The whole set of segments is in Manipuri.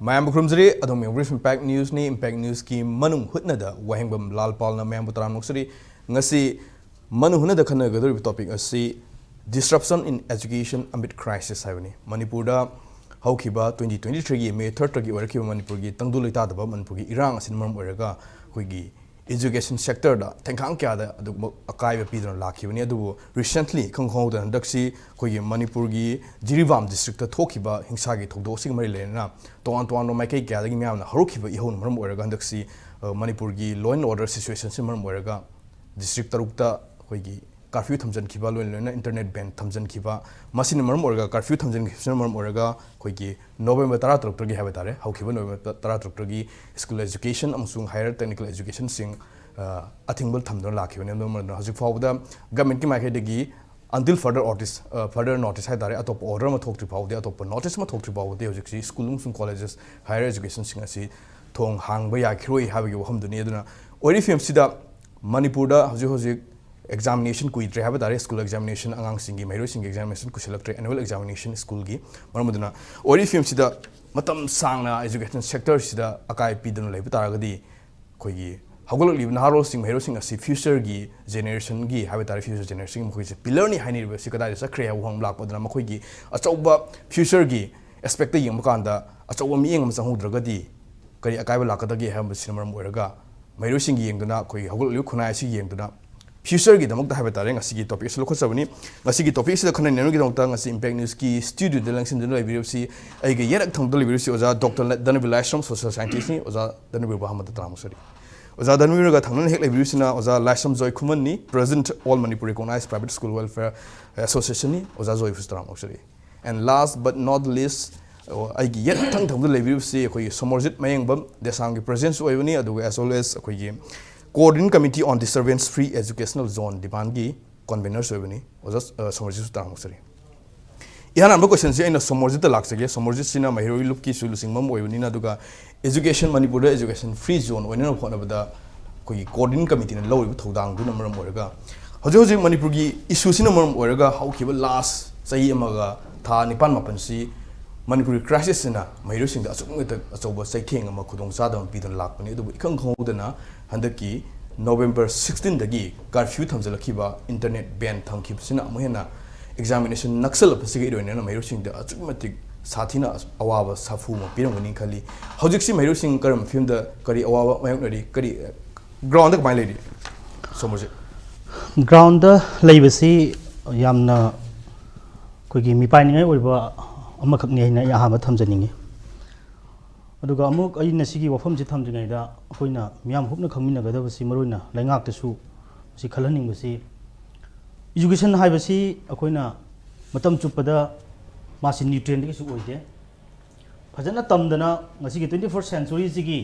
Mayengbam Somorjit adom Impact News ni Impact News ki Manung Hutna da Wahengbam Lalpal na Mayengbam Somorjit ngasi Manung Hutna da khana gadori topic asi disruption in education amid crisis haibani Manipur da haukiba 2023 gi May 3 gi warki Manipur gi tangdu leita da Manipur gi irang asin maram oraga koigi education sector da tengkang kya da adu akai ba pidron lakhibani adu recently khongkhong da daksi koigi Manipur gi Jirivam district ta thokiba hingsa gi thogdo sing mari lena toan toan no maikai kya da gi myam na harukiba ihon maram oraga daksi Manipur gi law and order situation sim maram oraga district tarukta koigi curfew thamjan khiba loina internet ban thamjan khiba masin maram orga curfew thamjan khibsan maram orga khoigi November 13 gi haba tare haukiba November 13 gi school education amsung higher technical education sing athingbal thamdon lakhibane no hajik fawda government ki maike degi until further notice hai tare atop order ma thokti fawde atop notice ma thokti fawde hajik si school sung colleges higher education sing asi thong hangba ya khiroi habagi waham duni aduna ori fm sida Manipur da hajik examination kuitre haba tare school examination angang singi mairo singi examination kuselaktre annual examination school gi maramuduna ori film sida matam sangna education sector sida akai pidun leiba taragadi koigi hagolok libna haro sing mairo sing asi future gi generation gi haba tare future generation mo koise pillar ni haini riba sikada sa kre hang lak podna ma koigi achauba future gi aspect yeng makanda achauba mi yeng ma sangudragadi kari akai ba lakadagi hamba sinamaram oraga mairo sing gi yengduna koigi hagolok liu khunai si yengduna future gi damak da haba tare ngasi topic selo khosabani ngasi gi topic sida khana nenu gi damak ngasi impact news ki studio de langsin de noi video si ai ge yerak thang dol video si oza Dr. Dhanabir Laishram social scientist ni oza Dhanabir Muhammad Tramusari oza Dhanabir ga thangnan hek video sina oza Laishram Joy Khuman ni president all Manipuri recognized private school welfare association ni oza Joy Tramusari and last but not least ai gi yerak thang thang dol video si koi Somorjit Mayengbam DESAM gi presence oibani adu as always koi gi Co-ordinating Committee on Disturbance Free Educational Zone Dipangi Convenor Servini was Somorjit Taramusari. Ihan ambo question si aina Somorjit laksage Somorjit sina mahiroi lupki sulusing mam oibani duga education Manipur education free zone oina phona bada koi coordinating committee na law thodang du namaram oraga hoji Manipur gi issue sina maram oraga haukiba last sahi amaga tha nipan mapan si Manipuri crisis na mahiro sing da asung ta achoba saitheng ama khudong sadam pidon lakpani du ikhang khawdana handaki November 16 dagi curfew thamjalakhiba internet ban thamkhibsina amhena examination naksal pasigi iroina na mahiro sing da achumatik sathina awaba safu ma pirangani khali hojik si mahiro sing karam film da kari awaba mayoknari kari ground da mai lady Somorjit ground da leibasi yamna koigi mipai ningai oiba amakak ni na ya ha thamjaningi aduga amuk ai nasigi wafam ji thamjingai da akoina miyam hupna khangmina gada basi maroina laingak tasu si khalhaning basi education hai basi akoina matam chupada masi nutrient ki su oide phajana tamdana ngasigi 21st century jigi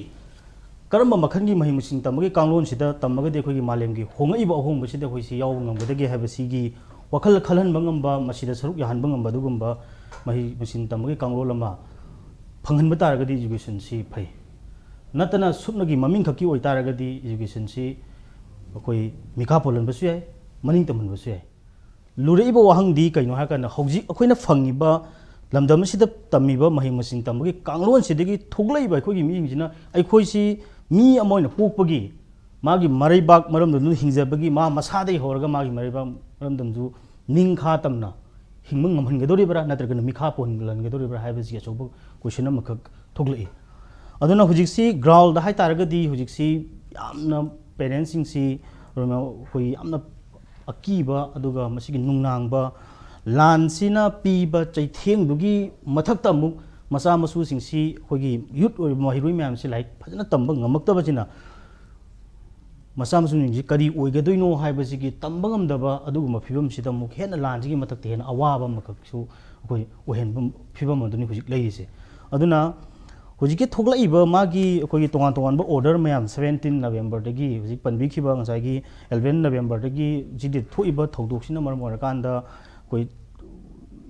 karamba makhangi mahi musing tamagi kanglon sida tamaga de khoi malemgi hongai ba hong basi de khoi si yaw ngamgada ge ha basi gi wakal khalan bangamba masida saruk yahan bangamba dugumba mahi musin tamagi kanglol ama phanghan ba taragadi education si phai natana supnagi maming khaki oi taragadi education si koi mikha polan basu yai maning tamhan basu yai lurei ba wahang di kaino ha kana hauji akoina phangiba lamdam sida tamiba mahi musin tamagi kanglon sidagi thoglai ba khoi gi mi jina ai khoi si mi amoina pokpagi magi marai bak maram du hingjabagi ma masadai horga magi marai bak maram dam du ningkha tamna hingmang ngam hingedori bra natragana mikha pon lan gedori bra haibasi achobo question amakak thoglai aduna hujiksi ground da hai taragadi hujiksi yamna parents sing si roma hoi yamna akiba aduga masigi nungnangba lan sina piba chaitheng dugi mathakta muk masa masu sing si hogi youth oi mahiroi myam si like phajana tamba ngamakta bachina masa masu ni kadi oigadoino haibasi gi tamba ngamdaba aduguma phibam sida muk hena lanji gi matak ten awaba makak su koi ohen phibam aduni hujik leise aduna hujik thoglaiba magi koi tongan tongan ba order mayam 17 November dagi hujik panbi khiba ngasai gi 11 November dagi jidi thoiba thodok sina maram orakanda koi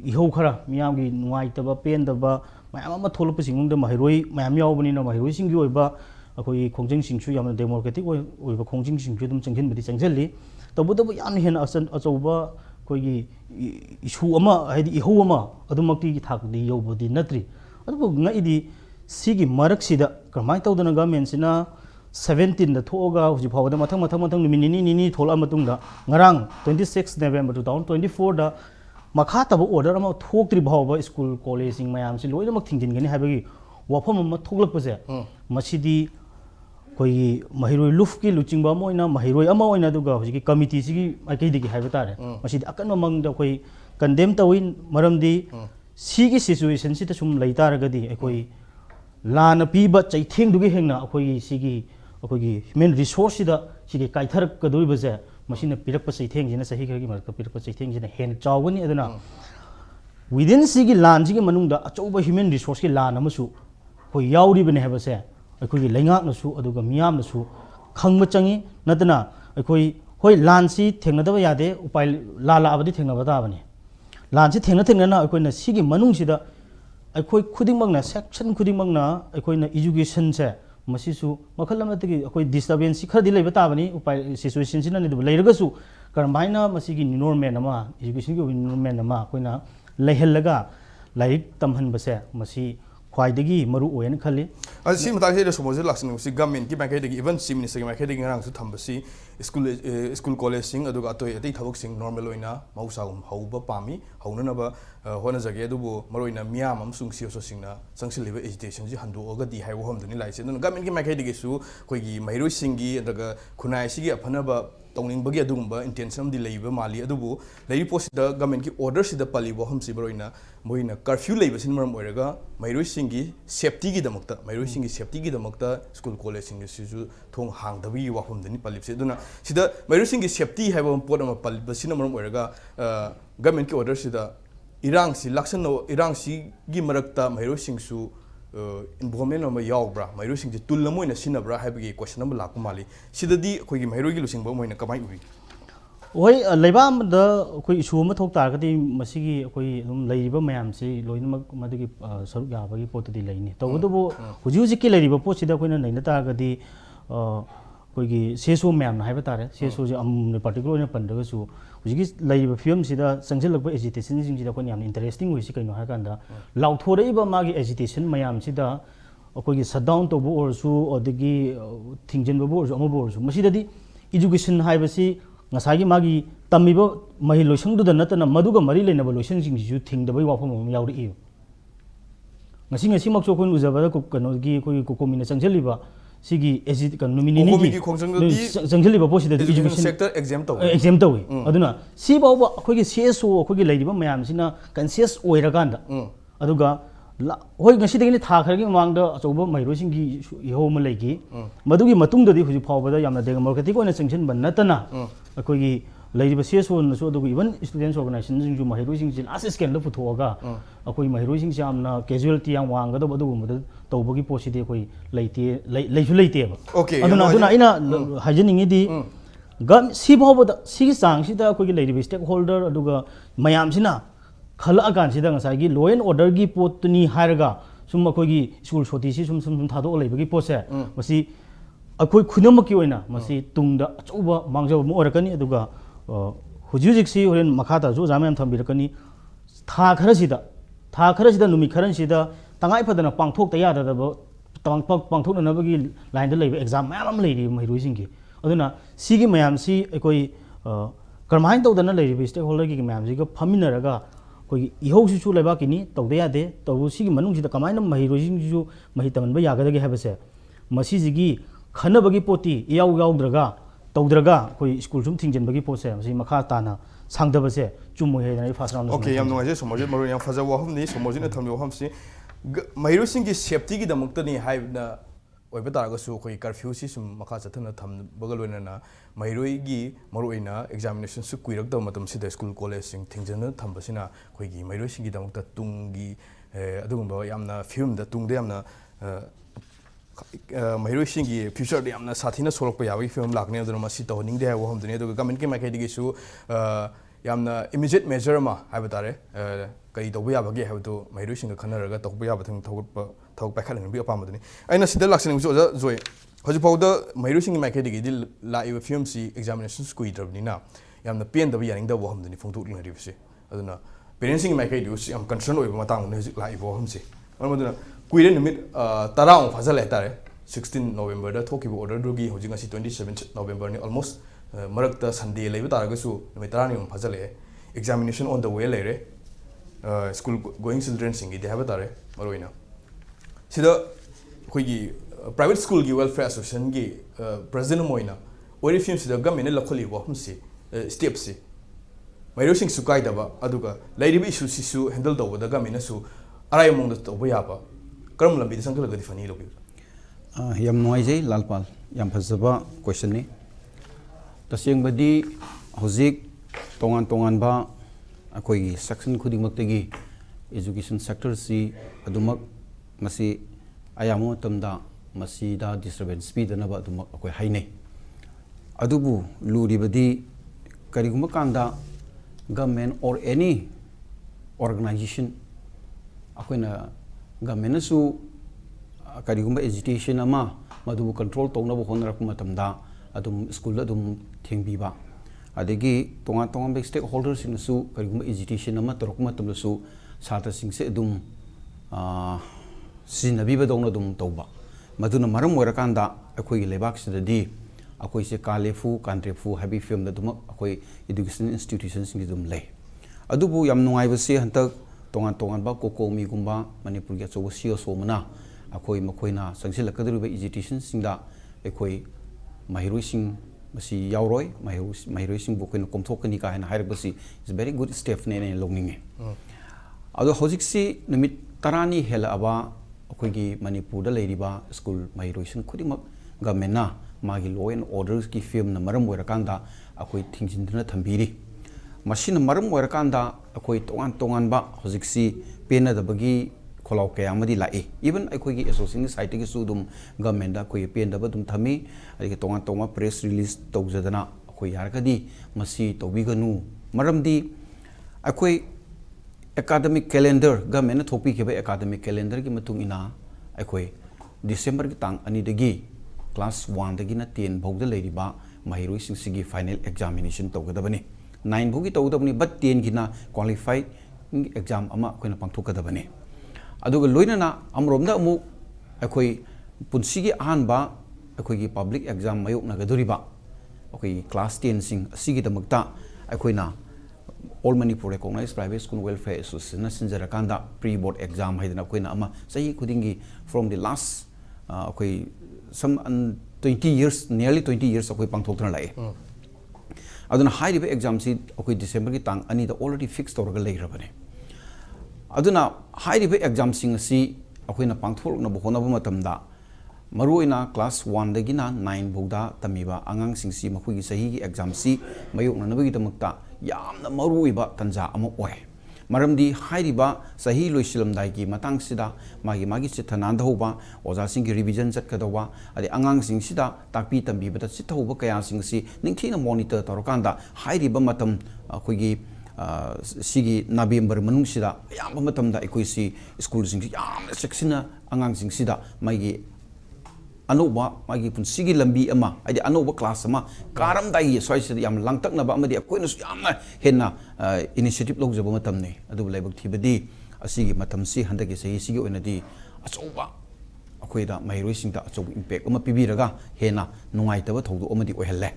ihau khara miyam gi nuai taba pen daba mayam ama tholopa singungda mahiroi mayam yawbani na mahiroi singi oiba akoi khongjing singchu yamna democratic oiba khongjing singchu dum changhin bidi changjalli tabudabu yamna hena asan achauba koigi isu ama haidi ihu ama adumakti thak di yobodi natri adubu ngaidi sigi marak sida kamai tawdana government sina 17 da thoga huji phawda mathang nini thola matungda ngarang 26 November 2024 da makha taba order ama thokri bhawba school college sing mayam si loina mak thingjin gani habagi wafam ama thoklak pase masidi koi mahiroi luf ki luchingba moina mahiroi ama oina duga huji committee sigi akai digi haiba tare masidi akan mamang da koi condemn tawin maramdi sigi situation sita sum leitar gadi ekoi lana piba chaitheng dugi hengna akoi sigi human resource da sigi kaithar kadoi baze machine pirak pa chaitheng jina sahi khagi mar pirak pa chaitheng jina hen chawani aduna within sigi lan sigi manung da achauba human resource ki lan amasu koi yauri bane haba se akoi leingak nasu aduga miyam nasu khangma changi natana akoi hoi lan si thengnadaba yade upai la abadi thengnaba da bane lan si thengna na akoi na sigi manung sida akoi khudingmangna section khudingmangna akoi na education se masisu makhal amatagi akoi disturbance khadi leiba tabani upai situation sina ni du leiragasu karmaina masigi normal ama education gi normal ama akoina leihellaga laik tamhan base masi khwaidagi maru oyen khali asi mata he somoje laksin si government ki bankai dagi even chief minister ki bankai dagi ngarang su thambasi school college sing aduga atoi atei thabok sing normal oina mausa hauba pami hauna ba hona jage adubu maroina miyam am sung sioso singna changsiliba education ji handu oga di haiwo hom duni laise no government ki bankai dagi su koigi mairoi singi adaga khunai sigi aphanaba tongning bagi adugumba intention di leiba mali adubu leiri post da government ki order sida palibo hom sibaroina moina curfew leiba sin maram oiraga mairoi singi safety gi damakta mairoi singi safety gi damakta school college singi sisu thong hangdabi wahum dani palipse aduna sida mairoi singi safety haiba pot ama palba sin maram oiraga government ki order sida irang si laksan no irang si gi marakta mairoi singsu involvement ama yaubra mairoi singje tul moina sinabra haibagi question number lakku mali sidadi khoigi mairoi gi lusingba moina kamai ui oi leibam da koi issue ma thok tar gadi masigi koi dum leiriba mayam si loina madagi saruk yabagi pot di leini tawdubo huji huji ki leiriba pot sida koina naina tar gadi koigi seso mayam haiba tare seso je am particular ne pandaga su huji leiriba film sida sangjelakba agitation jing sida koina yam interesting oi si kaino ha kanda lauthoraiba magi agitation mayam sida koigi shutdown to bo or su odagi thingjen bo or su am bo or su masidadi education haiba si ngasagi magi tamiba mahi loisang du da natana maduga mari leinaba loisang jing ju thingdabai wafam am yauri i ngasi makso kon uzaba ko kanogi koi ko komina changjeliba sigi exit kan nomini ni changjeliba posida education sector exam to aduna si bawa khoi gi CSO khoi gi leiriba mayam sina conscious oiraganda aduga hoi ngasi degini tha khargi mangda achoba mairoi singi ihoma leigi madugi matung dadi huji phawbada yamna democratic oina sanction ban natana akoi gi leiriba CSO na so aduga even students organization jing ju mairoi singi last scan da puthoga akoi mairoi singi amna casualty yang wanga da badu mud tawbagi poside akoi leite leisu leite ba aduna ina hajeningi di gam si phawbada si sang sida akoi gi leiriba stakeholder aduga mayam sina khala agan sida ngasagi law and order gi potni hairaga sum akoi school shoti si sum thado leibagi pose masi akoi khunamaki oina masi tungda achuba mangjaw mo orakani aduga hujujik si horen makhata jo jamam thambirakani tha kharasida numi kharan sida tangai phadana pangthok ta yada da pangthok na bagi line da leiba exam mayam leiri mairoi singi aduna sigi mayam si akoi karmain tawdana leiri stakeholder gi mayam ji ga phaminaraga koi ihou su leba kini tawde yade tawu sigi manung sida kamaina mahiroi ju mahi tamanba yagadagi habase masi jigi khanabagi poti yaudраga tawdraga koi school sum thingjenbagi pose masi makha tana sangdabase chumu he na first round okay yam ngai je somojit maru yam faja wa hum ni somojit na thamyo hum si mahiroi singi safety gi damakta ni haibna oiba taraga su koi curfew si sum makha chathana tham bagaloina na mairoi gi maruina examination su kuirak da matam sida school college sing thingjana thambasina koi gi mairoi singi damakta tungi adugumba yamna film da tungde yamna mairoi singi future da yamna sathina sorokpa yawi film lakne aduna ma si toning de ha hom dune aduga government ki makai digi su yamna immediate measure ma haiba tare kai tobu yabagi haibu mairoi singa khanaraga tobu yaba thang thog pakhalang bi apamaduni aina sida laksin jo joy hoji powda mairoi singi makai digi dil laiba film si examination skui drabnina yamna pen da yaning da waham duni phongtuk lingri bisi aduna parents singi makai du am concern oiba matang ne laiba waham si amaduna kuire numit tarang fazal etare 16 November da thoki order dugi hojing asi 27 November ni almost marakta Sunday leba taragasu numit tarani fazal examination on the way lere school going children singi de have tare maroina sida khoi private school gi welfare association gi president moina ori film sida government lakholi wa humsi steps si mairosing sukai daba aduga lairibi issue sisu handle do da government su arai mong da to yaba karam lambi sangkala gadi fani lobi yam noise lalpal yam phasaba question ni taseng badi hozik tongan ba akoi section khuding maktegi education sector si adumak masi ayamu tamda masi da disturbance speed na ba adumak akoi haine adubu luri badi kariguma kanda government or any organization akoina government su kariguma education ama madubu control tongna bo honrak matamda adum school adum thengbiba adegi tongan stakeholders in su kariguma education ama torok matam su sata singse adum sinabiba dongna dum tawba maduna maram oirakanda akoi lebak sidadi akoi se kalefu kantrefu habi film da dum akoi education institutions sing dum le adubu yam nungai ba se hantak tongan ba kokomi gumba manipur ya chobo sio somana akoi makoina sangsil kadruba education singda akoi mahiroi sing masi yauroi mahiroi sing bukoina komthokani ka hena hairabasi is very good step ne longninge ado hojik si numit tarani hela aba akoi gi manipur da leiriba school mahiroi sing khodimak government magi law and orders ki film na maram oirakanda akoi thingjindna thambiri machine maram oirakanda akoi tongan ba hojiksi pena da bagi kholau kaya amadi lai even akoi gi association site gi sudum government da akoi pen da badum thami ai tongan press release tawjadana akoi yarkadi masi tawbiganu maramdi akoi academic calendar government na thopi ke ba academic calendar gi matung ina akoi December gi tang ani dagi class 1 dagi na 10 bhogda leiriba mahiroi sing final examination tawgadabani 9 bhogi tawgadabani but 10 gina qualified exam ama koina pangthokadabani aduga loinana amromda amu akoi punsigi ahanba akoi gi public exam mayok nagaduriba akoi class 10 sing asigi damakta akoina all Manipur recognized private school welfare association sinjarakanda pre board exam haidana koina ama sahi khudingi from the last akoi some 20 years nearly 20 years akoi pangthokna lai aduna high riba exam si akoi December ki tang ani da already fixed tawraga leirabane aduna high riba exam sing si akoi na pangthokna bo honaba matamda maruina class 1 dagina 9 bogda tamiba angang sing si makhui sahi gi exam si mayok na nabagi tamakta yamna maruiba tanja ama oi maramdi hairiba sahi loisilam dai gi matang sida magi chithanan hoba oja sing gi revision chat kadawa adi angang sing sida takpi tambi bata chithoba kaya sing si ningthina monitor torokanda hairiba matam khoi gi sigi November manung sida yam matam da ikoi si school sing yam section angang sing sida magi anoba magi pun sigi lambi ama adi anoba class ama karam dai soi sida yam langtak na ba amadi akoina yamna henna initiative logzaba matam ne adu laibak thibadi asigi matam si handagi sei sigi oinadi achoba akoida mairoi singda achob impact ama pibiraga hena nungai taba thodu amadi oihelle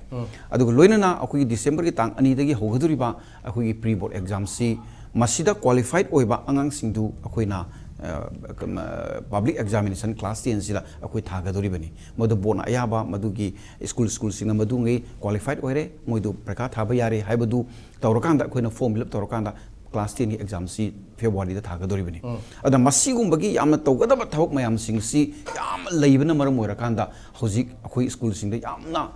adu loinana akoi December ki tang ani dagi hogaduriba akoi pre board exam si masida qualified oiba angang singdu akoina public examination class 10 sila akoi thagadori bani modu bona ayaba madugi school sing madungi qualified oire moidu prakha thaba yare haibadu tawrakanda akoina form fill up tawrakanda class 10 ki exam si February da thagadori bani ada masigum bagi yamna tawgadaba thawak mayam sing si yam leibana maram oirakanda hojik akoi school sing da yamna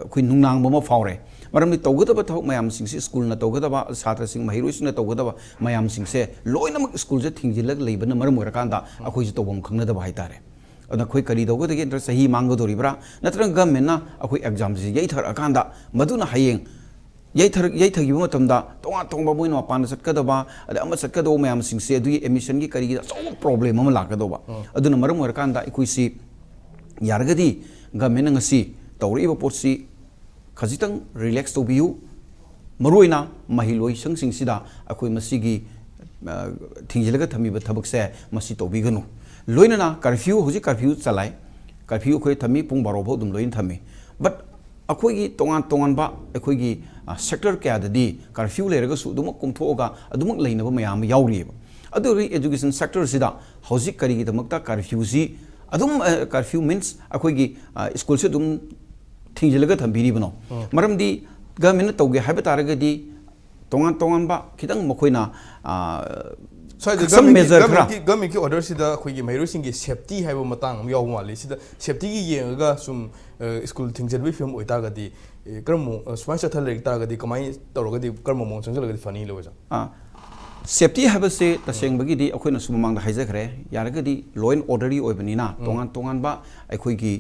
akoi nungnang bama faure maramni tawgadaba thawak mayam sing si school na tawgadaba satra sing mahiroi sing na tawgadaba mayam sing se loinamak school je thingjilag leibana maram oirakanda akoi je tawbam khangnada ba haitare ana khoi kari dawgada ge sahi manggodoribra natrang government na akoi exam ji yaithar akanda maduna hayeng yaithagi matamda tonga tongba moina mapan satkadaba ada ama satkado mayam sing se du emission gi kari so problem ama lakadoba aduna maram oirakanda ikoi si yargadi government ngasi tawriba potsi khajitang relax to biu maruina mahiloi sangsing sida akoi masigi thingjilaga thamiba thabak se masi to biganu loinana curfew hoji curfew chalai curfew khoi thami pung baro bho dum loin thami but akhoi gi tongan ba akhoi gi sector kya dadi curfew leraga su dum kumthoga adum leina ba mayam yauri ba adu education sector sida hoji kari gi damakta curfew si adum curfew means akhoi gi school se dum thingjilaga thambiri bano maramdi government tawge haiba taragadi tongan ba khidang makhoina so government ki order sida khoi gi mairu sing gi safety haiba matang yaw mali sida safety gi yenga sum school thingjelbi film oitagadi karmo sponsor thalek taragadi kamai tawragadi karmo mong changjalagadi fani loja safety haiba se taseng bagi di akhoina sumamang da haija khare yaragadi law and order ri oibanina tongan ba akhoi gi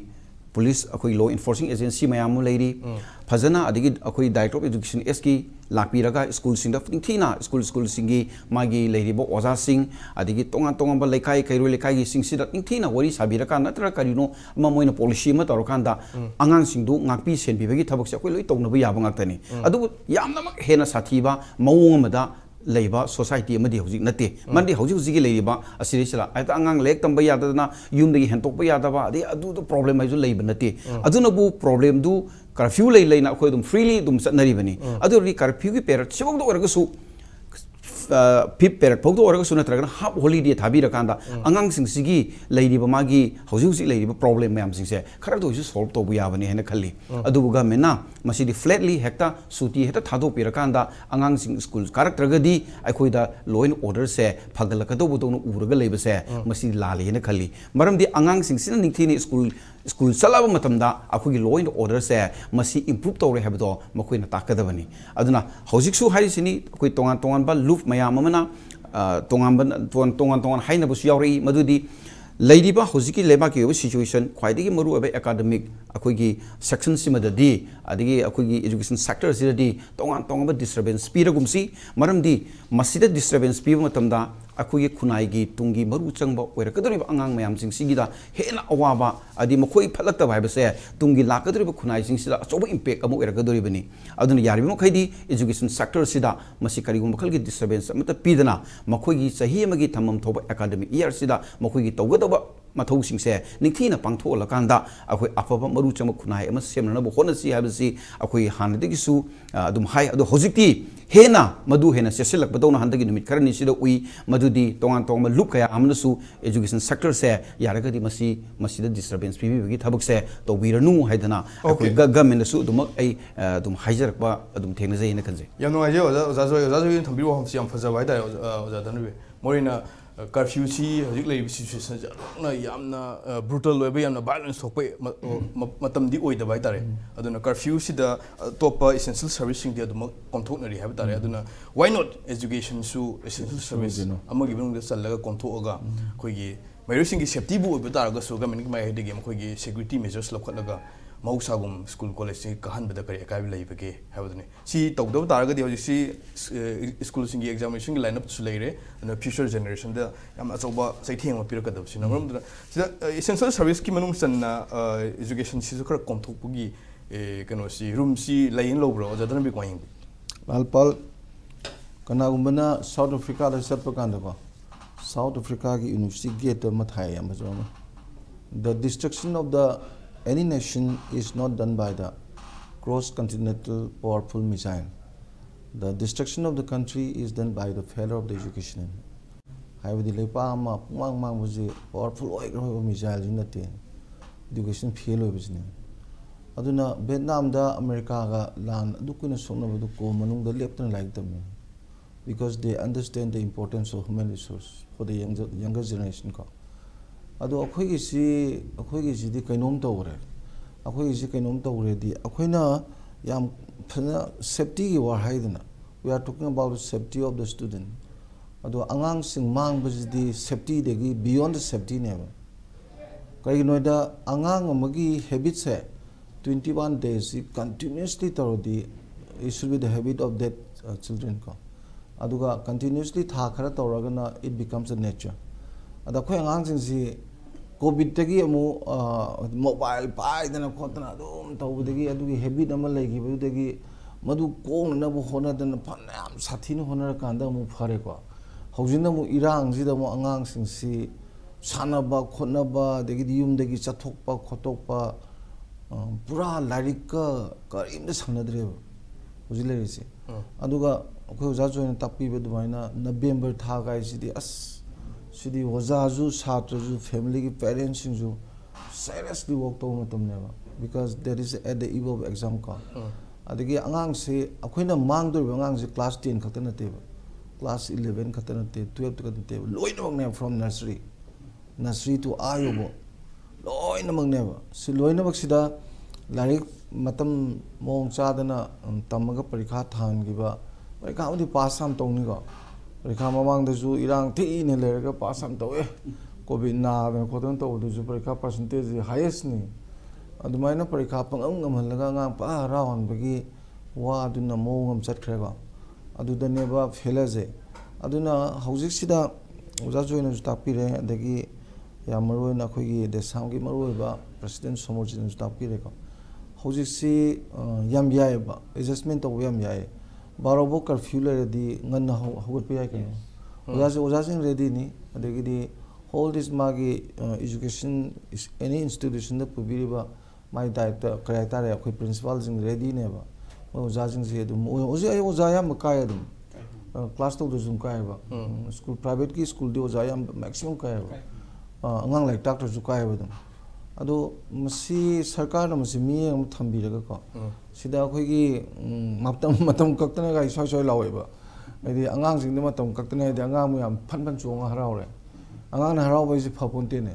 police akhoi law enforcing agency mayam leiri fazana adigi akhoi director of education SK lakpiraga school sing da thina school singi magi leiri bo oza sing adigi tongan ba lekai kairo lekai gi sing sida thina wari sabira ka natra karino ma moina policy ma torokanda angang sing du ngakpi senbi bagi thabak se akhoi loi tongna ba yaba ngaktani adu yamna mak hena sathiba mawong amada leiba society amadi hojik nate mandi hojik leiba asirisila aita angang lek tamba yadana yumdagi hentokpa yadaba adi adu problem ai ju leiba nate aduna bu problem du curfew leina khoi dum freely dum satnari bani adu ri curfew gi period sibong do oraga su pip period phok do oraga su natraga half holiday thabi rakanda angang sing sigi leiba magi hojik leiba problem mayam sing se khara do ju solve to bu yabani hena khalli adu ga mena masidi flatly hekta suti heta thado pirakanda angang sing school karaktergadi aikoida law and order se phagalakado budong uraga leiba se masi lali hena khalli maramdi angang sing sina ningthini school salaba matamda akhogi law and order se masi improve tawre habdo makoina takadabani aduna hojik su hari sini akoi tongan ba loop mayam amana tongan haina bu yauri madudi Ladiba Hosiki Lebaki situation, quite a maru of academic, Akogi section simadadi, Adigi Akogi education sector ziladi, Tonga disturbance, Spiragumsi, Maram di, Masida disturbance, Pimatamda, Akogi Kunaigi, Tungi, Maru Changba, where a Kadri Angang Mayam Sing Sigida, Hena Awaba, Adi Makoi Palata Vibase, Tungi Lakadri Kunai Sing Sida, so impact Amo Erakaduribani. Adun Yarimokaidi, education sector Sida, Masikari Makalgi disturbance, Mata Pidana, Makogi Sahimagi Tamam Toba Academy, Year Sida, Makogi Toga. Mathau sing se ningthina pangtho lakanda akhoi afaba maru chama khunai ama semna bo khona si habsi akhoi hanadigi su adum hai adu hojikti hena madu hena seselak badona handagi numit karani sida ui madudi tongan tong ma loop kaya amna su education sector se yaragadi masida disturbance pb gi thabak se to biranu haidana akhoi government su dum ai dum haijarak ba adum thengna jai na kanje yano aje oza thambiru hamsi am faza wai da oza dhanabir morina curfew si hojik lei situation na yamna brutal loiba yamna violence thokpe matamdi oida bai tare aduna curfew si da top essential service sing dia dum konthoknari haba tare aduna why not education su essential service amagi bung da challaga konthoga khoigi mairu sing gi safety bu oiba taraga su government mai hedi gem khoigi security measures lakhalaga mausagum school college si kahan bada kare akai lai bage habadune si tawdo taraga di hoji si school sing examination line up su leire and future generation da yam achoba sai theng ma piraka da sina marum da essential service ki manung san education si kar komthok pugi kano si room si line lo bro jadan bi koing Lalpal kana gumbana South Africa da satpa kanda ko South Africa ki university gate ma thai am joma the destruction of the any nation is not done by the cross-continental powerful missile. The destruction of the country is done by the failure of the education. However, the Lepama, Mang was a powerful missile in the education fail of business. Aduna Vietnam da America land dukuna sona with the Manung the left and like them because they understand the importance of human resource for the younger generation. Ado akhoi si di kainom tawre akhoi si kainom tawre di akhoina yam phana safety gi war haidana we are talking about the safety of the student ado angang sing mang bajdi safety degi beyond the safety ne kai noida angang amagi habit se 21 days continuously tarodi it should be the habit of that children ko aduga continuously tha khara tawragana it becomes a nature ada khoi angang sing si COVID tagi amu mobile pai dana khotna dum tawdagi adugi habit ama legi budagi madu kong na bu hona dana phanam sathina hona kanda mu phare ko hojina mu irang ji da mu angang sing si Sanaba, Khotnaba, the Gidium, the Gisatokpa, Kotopa, Pura, Larika, Karim the Sanadrev. Uzilerisi. Aduga, Kozazo and Tapi with Vina, November Taga is the As. Sidi Wazazu, Satrazu, family, parents, and seriously walked over them never. Because there is at the eve of exam call. Adagi Angang say, Aquina Mangdo, Angang class 10 Katana table, class 11 Katana table, 12 Katana table, Loin from nursery. Nursery to Ayobo. Loin among never. Si Loin of Sida, Larik Matam Mong Chadana, Tamaga Parika Tan giver. But I can't only pass some Tonigo. They come among the zoo, Irang tea in a lega, pass some to it. Kobe na, and Kotanto, the Zuperika percentage is the highest knee. And the minor Parikapang Lagang Pa around Bagi, Waduna Mongam Sat Creva. Adu the neighbor Feleze. Aduna, Hausida was also in a stapire, and the Gi Yamaru and Akogi, the Sangi Maruba, President Somorjit and Stapireko. Hausisi Yambiaba, adjustment of Yambiae. Barobo curfew ready, Nana Howard Piakin. Was ready ni, the whole this Magi education is any institution that Pubiriba, my type criteria, principals in ready never. Was asking Zedum, was I am a Kayadum, class to the Zunkaiva, school private key school, those I am maximum Kayava, among like Dr. Zukaiva them. Ado masi sarkar na masi mi ang thambiraga ko sida khoi matam kaktana ga soi lawe ba edi angang sing de matam kaktana edi angang mu yam phan chonga harau re angang na harau ba ji phapunte ne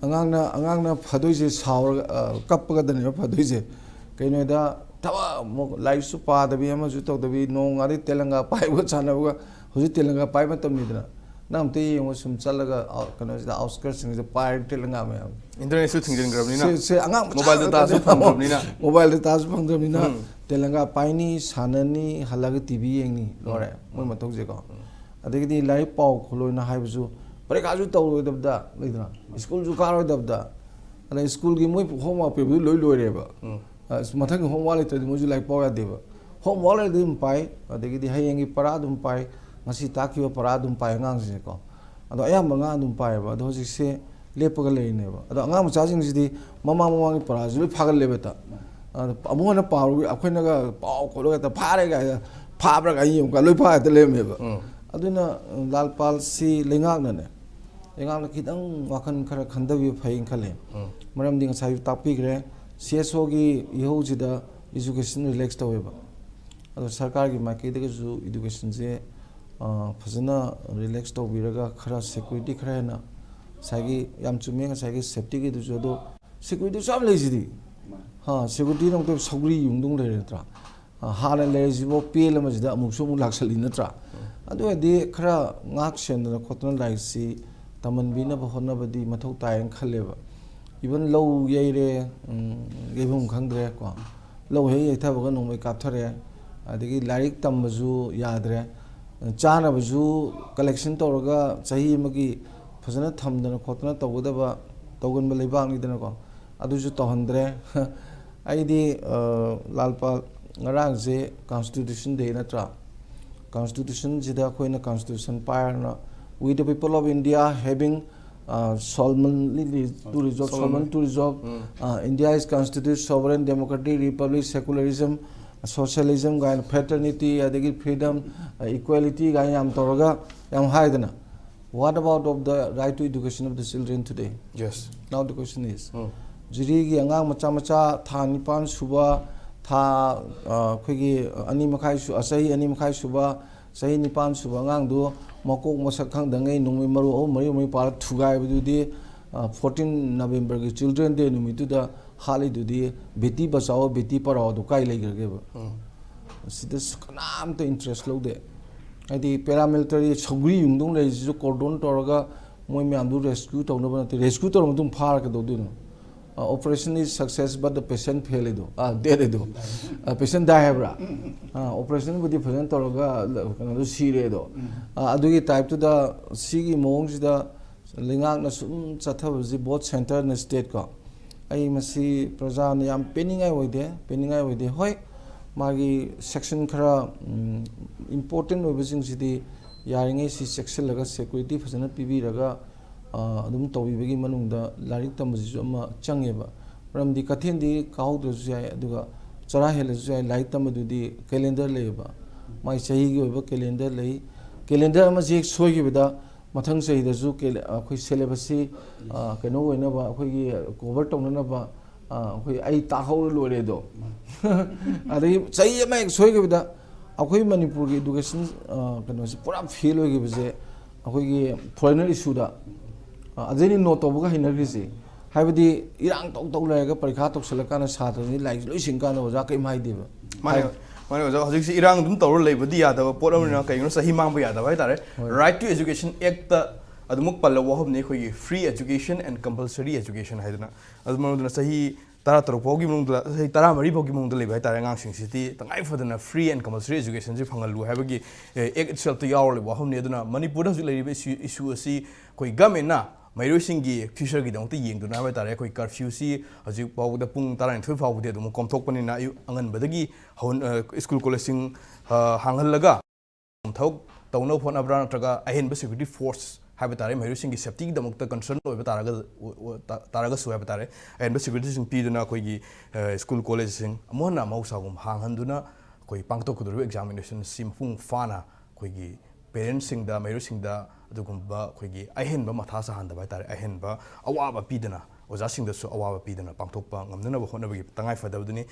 angang na phadoi je saur kappa ga dane phadoi je kaino da tawa lai su pa da bi ama ju tok da bi nong ari telanga pai bo chana ba hoji telanga pai matam ni da Namti was some Salaga, the outskirts in the pirate Telangama. International thing in Gravina. Say, mobile data from Gravina. Mobile data from Gravina. Telanga Pini, Sanani, Halaga TV, and Lore, Mumatozico. I think the light pow, Colona Haibu, but I got you told of that later. School to carry of that. And a school game with home up, people low as Matang home wallet, the Muju like Power Deva. Home wallet didn't pie, but they get the Hayangi Paradum pie. Masi taki wa paradum pai ngang si ko ado ayam nga dum pai ba do se lepaga le ne ba ado nga macha jing si mama ngi parazul phagal le beta amu na paru akhoi ga pau ko lo ta phare ga phabra ga yum ka loi pha ta le me ba aduna lalpal si lengak na kitang wakan khara khandawi phaing khale maram ding sai tapi gre CSO gi iho jida education relax ta we ba ado sarkar gi ma ke de ju education je Fazana relax to Viraga, Kara security crana, Sagi Yamchuming, Sagi safety to Jodo, security some lazy. Ha, security don't have Sogri Yundung Letra. Hard and lazy, Pilamas, the Musum Laxalinatra. And do a day Kara Nakshan, the cotton like sea, Tamanbina, Honabadi, Matota and Kaleva. Even low Yere gave him Kangre, low hay, Tavagan, make up Tare, the Larik Tambazu, Yadre. Chana Bazu collection Toraga, Sahi Magi, Fazana Tamdana Kotana Togudaba, Togan Malibang Idanako, Aduju Tohandre, ID Lalpal Narangze, Constitution Day Natra, Constitution Jida Koina Constitution Pyre, we the people of India having solemnly to resolve India is constituted sovereign democratic republic secularism socialism and fraternity freedom equality yam toraga yam haidana. What about of the right to education of the children today? Yes. Now the question is jiri gi angang macha macha tha nipan suba tha khigi ani makhai su asahi ani makhai suba sahi nipan suba ngang du makok masak khang dangai nungmi maru o mari par thugai bu di 14 November gi children day numitu da hali du di beti bachao beti parao du kai lai gerge ba sidas kanam to interest lo de adi paramilitary chogri yungdong lai ju cordon toraga moi myam du rescue to no ba rescue to mudum phar ka do du no operation is success but the patient fail do dead do patient die bra operation budi phajan toraga kana du sire do adugi type to the sigi mong ji da lingak na sum chatha ji both center and state ko ai masi praja na yam peningai oide hoi magi section khara important obising sidi ꯌꯥꯔꯤꯉꯩ ꯁꯤ ꯆꯦꯛꯁꯤꯜꯂꯒ ꯁꯦꯀꯨꯔꯤꯇꯤ ꯐꯖꯅ ꯄꯤꯕꯤꯔꯒ ꯑꯗꯨꯝ ꯇꯧꯕꯤꯕꯒꯤ ꯃꯅꯨꯡꯗ ꯂꯥꯏꯔꯤꯛ ꯇꯝꯕꯁꯤꯁꯨ ꯑꯃ ꯆꯪꯉꯦꯕ ꯃꯔꯝꯗꯤ ꯀꯩꯊꯦꯜꯗꯤ ꯀꯥꯍꯧꯗ꯭ꯔꯁꯨ ꯌꯥꯏ ꯑꯗꯨꯒ ꯆꯔꯥ ꯍꯦꯜꯂꯁꯨ ꯌꯥꯏ ꯂꯥꯏꯔꯤꯛ ꯇꯝꯕꯗꯨꯗꯤ ꯀꯦꯂꯦꯟꯗꯔ ꯂꯩꯌꯦꯕ ꯃꯥꯒꯤ ꯆꯍꯤꯒꯤ ꯑꯣꯏꯕ ꯀꯦꯂꯦꯟꯗꯔ ꯂꯩ ꯀꯦꯂꯦꯟꯗꯔ ꯑꯃꯁꯤ ꯍꯦꯛ ꯁꯣꯏꯈꯤꯕꯗ ꯃꯊꯪ ꯆꯍꯤꯗꯁꯨ ꯑꯩꯈꯣꯏ ꯁꯦꯂꯦꯕꯁꯁꯤ ꯀꯩꯅꯣ ꯑꯣꯏꯅꯕ ꯑꯩꯈꯣꯏꯒꯤ ꯀꯣꯚꯔ ꯇꯧꯅꯅꯕ ꯑꯩꯈꯣꯏ ꯑꯩ ꯇꯥꯍꯧꯔ ꯂꯣꯏꯔꯦꯗꯣ ꯑꯗꯒꯤ ꯆꯍꯤ ꯑꯃ ꯍꯦꯛ ꯁꯣꯏꯈꯤꯕꯗ ꯑꯩꯈꯣꯏ ꯃꯅꯤꯄꯨꯔꯒꯤ ꯏꯗꯨꯀꯦꯁꯟ ꯀꯩꯅꯣꯁꯤ ꯄꯨꯔꯥ ꯐꯦꯜ ꯑꯣꯏꯈꯤꯕꯁꯦ ꯑꯩꯈꯣꯏꯒꯤ ꯐꯣꯔꯦꯅꯔ ꯏꯁꯨꯗ ꯑꯗꯩꯅ ꯅꯣꯠ ꯇꯧꯕꯒ ꯍꯩꯅꯈ꯭ꯔꯤꯁꯤ ꯍꯥꯏꯕꯗꯤ ꯏꯔꯥꯡ ꯇꯧ ꯂꯩꯔꯒ ꯄꯔꯤꯈꯥ ꯇꯧꯁꯜꯂꯀꯥꯟꯗ ꯁꯥꯇ꯭ꯔꯁꯤ ꯂꯥꯏꯔꯤꯛ ꯂꯣꯏ ꯁꯤꯡꯀꯥꯟꯗ ꯑꯣꯖꯥ ꯀꯔꯤꯝ ꯍꯥꯏꯗꯦꯕ ꯃꯥꯅꯦ ꯃꯥꯅꯦ ꯑꯣꯖꯥ ꯍꯧꯖꯤꯛꯁꯤ ꯏꯔꯥꯡ ꯑꯗꯨꯝ ꯇꯧꯔ ꯂꯩꯕꯗꯤ ꯌꯥꯗꯕ ꯄꯣꯠ ꯑꯃꯅꯤꯅ ꯀꯩꯒꯤꯅꯣ ꯆꯍꯤ ꯃꯥꯡꯕ ꯌꯥꯗꯕ ꯍꯥꯏꯇꯥꯔꯦ ꯔꯥꯏꯠ ꯇꯨ ꯑꯦꯖꯨꯀꯦꯁꯟ ꯑꯦꯛꯇ ꯑꯗꯨꯃꯛ ꯄꯜꯂꯕ ꯋꯥꯐꯝꯅꯤ ꯑꯩꯈꯣꯏꯒꯤ free education and compulsory education ꯍꯥꯏꯗꯅ ꯑꯗꯨ ꯃꯔꯝꯗꯨꯅ ꯆꯍꯤ 13 ꯐꯥꯎꯒꯤ ꯃꯅꯨꯡꯗ ꯆꯍꯤ 14 ꯐꯥꯎꯒꯤ ꯃꯅꯨꯡꯗ ꯂꯩꯕ ꯍꯥꯏꯇꯥꯔꯦ ꯑꯉꯥꯡꯁꯤꯡꯁꯤꯗꯤ ꯇꯉꯥꯏ ꯐꯗꯅ ꯐ꯭ꯔꯤ ꯑꯦꯟ ꯀꯝꯄꯜꯁꯔꯤ ꯑꯦꯖꯨꯀꯦꯁꯟꯁꯤ ꯐꯪꯍꯜꯂꯨ ꯍꯥꯏꯕꯒꯤ ꯑꯦꯛ ꯏꯠꯁꯦꯜꯐꯇ ꯌꯥꯎꯔ ꯂꯩꯕ ꯋꯥꯐꯝꯅꯤ ꯑꯗꯨꯅ ꯃꯅꯤꯄꯨꯔꯗ ꯍꯧꯖꯤꯛ ꯂꯩꯔꯤꯕ ꯏꯁꯨ ꯑꯁꯤ ꯑꯩꯈꯣꯏ ꯒꯃꯦꯟꯅ ꯃꯍꯩꯔꯣꯏꯁꯤꯡꯒꯤ ꯐ꯭ꯌꯨꯆꯔꯒꯤꯗꯃꯛꯇ ꯌꯦꯡꯗꯨꯅ ꯍꯥꯏꯕ ꯇꯥꯔꯦ ꯑꯩꯈꯣꯏ ꯀꯔꯐ꯭ꯌꯨꯁꯤ ꯍꯧꯖꯤꯛ ꯐꯥꯎꯕꯗ ꯄꯨꯡ 12 ꯐꯥꯎꯕꯗꯤ ꯑꯗꯨꯝ ꯀꯣꯝꯊꯣꯛꯄꯅꯤꯅ ꯑꯌꯨꯛ ꯑꯉꯟꯕꯗꯒꯤ ꯁ꯭ꯀꯨꯜ ꯀꯣꯂꯦꯖꯁꯤꯡ ꯍꯥꯡꯍꯜꯂꯒ ꯊꯕꯛ ꯇꯧꯅꯕ ꯍꯣꯠꯅꯕ꯭ꯔꯥ ꯅꯠꯇ꯭ꯔꯒ ꯑꯍꯦꯟꯕ ꯁꯦꯀ꯭ꯌꯨꯔꯤꯇꯤ ꯐꯣꯔꯁ ꯍꯥꯏꯕ ꯇꯥꯔꯦ ꯃꯍꯩꯔꯣꯏꯁꯤꯡꯒꯤ ꯁꯦꯐꯇꯤꯒꯤꯗꯃꯛꯇ ꯀꯟꯁꯔꯟ ꯑꯣꯏꯕ ꯇꯥꯔꯒꯁꯨ ꯍꯥꯏꯕ ꯇꯥꯔꯦ ꯑꯍꯦꯟꯕ ꯁꯦꯀ꯭ꯌꯨꯔꯤꯇꯤꯁꯤꯡ ꯄꯤꯗꯨꯅ ꯑꯩꯈꯣꯏꯒꯤ ꯁ꯭ꯀꯨꯜ ꯀꯣꯂꯦꯖꯁꯤꯡ ꯑꯃꯨꯛ ꯍꯟꯅ ꯃꯍꯧꯁꯥꯒꯨꯝ ꯍꯥꯡꯍꯟꯗꯨꯅ ꯑꯩꯈꯣꯏ ꯄꯥꯡꯊꯣꯛꯀꯗꯧꯔꯤꯕ ꯑꯦꯛꯖꯥꯃꯤꯅꯦꯁꯟꯁꯤ ꯃꯄꯨꯡ ꯐꯥꯅ ꯑꯩꯈꯣꯏꯒꯤ ꯄꯦꯔꯦꯟꯁꯁꯤꯡꯗ ꯃꯍꯩꯔꯣꯏꯁꯤꯡꯗ ꯑꯗꯨꯒꯨꯝꯕ ꯑꯩꯈꯣꯏꯒꯤ ꯑꯍꯦꯟꯕ ꯃꯊꯥ ꯁꯥꯍꯟꯗꯕ ꯍꯥꯏꯇꯥꯔꯦ ꯑꯍꯦꯟꯕ ꯑꯋꯥꯕ ꯄꯤꯗꯅ ꯑꯣꯖꯥꯁꯤꯡꯗꯁꯨ ꯑꯋꯥꯕ ꯄꯤꯗꯅ ꯄꯥꯡꯊꯣꯛꯄ ꯉꯝꯅꯅꯕ ꯍꯣꯠꯅꯕꯒꯤ ꯇꯉꯥꯏꯐꯗꯕꯗꯨꯅꯤ